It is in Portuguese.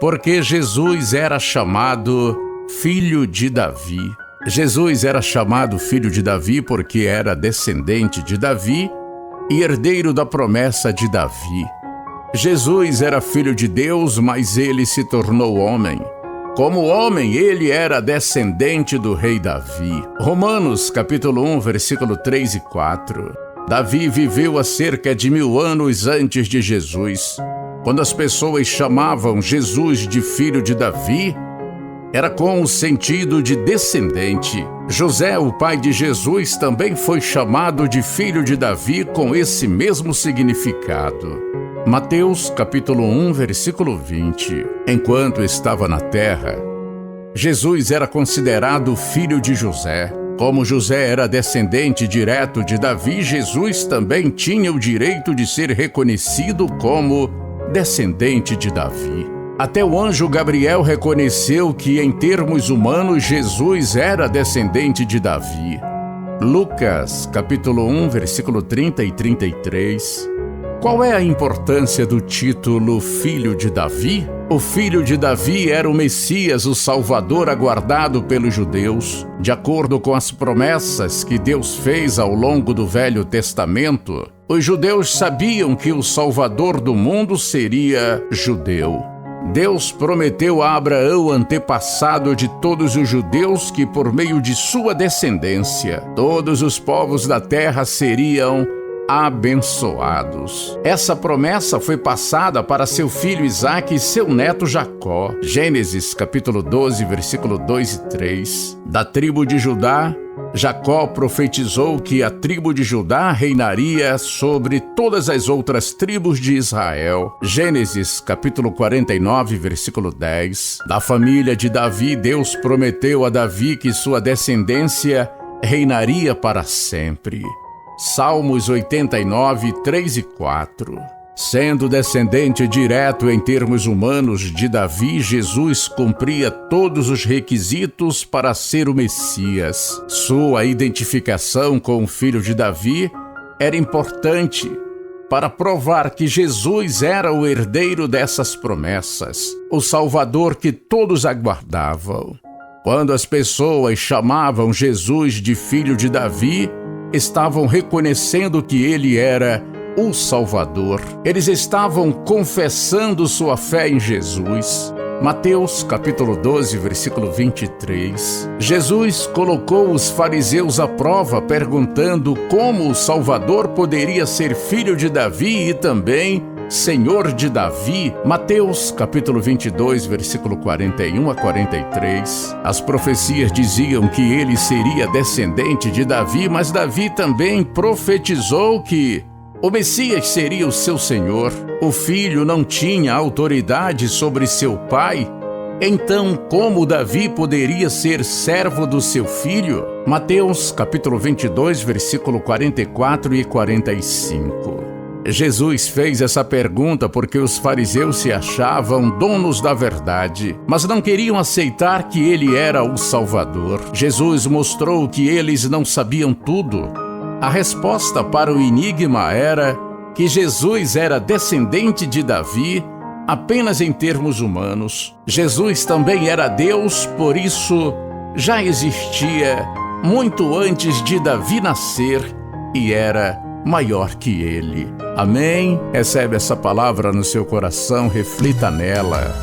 porque Jesus era chamado filho de Davi. Jesus era chamado filho de Davi porque era descendente de Davi e herdeiro da promessa de Davi. Jesus era filho de Deus, mas ele se tornou homem. Como homem, ele era descendente do rei Davi. Romanos, capítulo 1, versículo 3 e 4. Davi viveu há cerca de 1000 anos antes de Jesus. Quando as pessoas chamavam Jesus de filho de Davi, era com o sentido de descendente. José, o pai de Jesus, também foi chamado de filho de Davi com esse mesmo significado. Mateus, capítulo 1, versículo 20. Enquanto estava na terra, Jesus era considerado filho de José. Como José era descendente direto de Davi, Jesus também tinha o direito de ser reconhecido como descendente de Davi. Até o anjo Gabriel reconheceu que, em termos humanos, Jesus era descendente de Davi. Lucas, capítulo 1, versículo 30 e 33. Qual é a importância do título Filho de Davi? O Filho de Davi era o Messias, o Salvador aguardado pelos judeus. De acordo com as promessas que Deus fez ao longo do Velho Testamento, os judeus sabiam que o Salvador do mundo seria judeu. Deus prometeu a Abraão, antepassado de todos os judeus, que por meio de sua descendência, todos os povos da terra seriam abençoados. Essa promessa foi passada para seu filho Isaque e seu neto Jacó. Gênesis, capítulo 12, versículo 2 e 3. Da tribo de Judá, Jacó profetizou que a tribo de Judá reinaria sobre todas as outras tribos de Israel. Gênesis, capítulo 49, versículo 10. Da família de Davi, Deus prometeu a Davi que sua descendência reinaria para sempre. Salmos 89, 3 e 4. Sendo descendente direto em termos humanos de Davi, Jesus cumpria todos os requisitos para ser o Messias. Sua identificação com o filho de Davi era importante para provar que Jesus era o herdeiro dessas promessas, o Salvador que todos aguardavam. Quando as pessoas chamavam Jesus de filho de Davi, estavam reconhecendo que ele era o Salvador. Eles estavam confessando sua fé em Jesus. Mateus, capítulo 12, versículo 23. Jesus colocou os fariseus à prova, perguntando como o Salvador poderia ser filho de Davi e também Senhor de Davi. Mateus, capítulo 22, versículo 41 a 43. As profecias diziam que ele seria descendente de Davi, mas Davi também profetizou que o Messias seria o seu Senhor. O filho não tinha autoridade sobre seu pai. Então, como Davi poderia ser servo do seu filho? Mateus, capítulo 22, versículo 44 e 45. Jesus fez essa pergunta porque os fariseus se achavam donos da verdade, mas não queriam aceitar que ele era o Salvador. Jesus mostrou que eles não sabiam tudo. A resposta para o enigma era que Jesus era descendente de Davi apenas em termos humanos. Jesus também era Deus, por isso já existia muito antes de Davi nascer e era maior que ele. Amém? Recebe essa palavra no seu coração, reflita nela.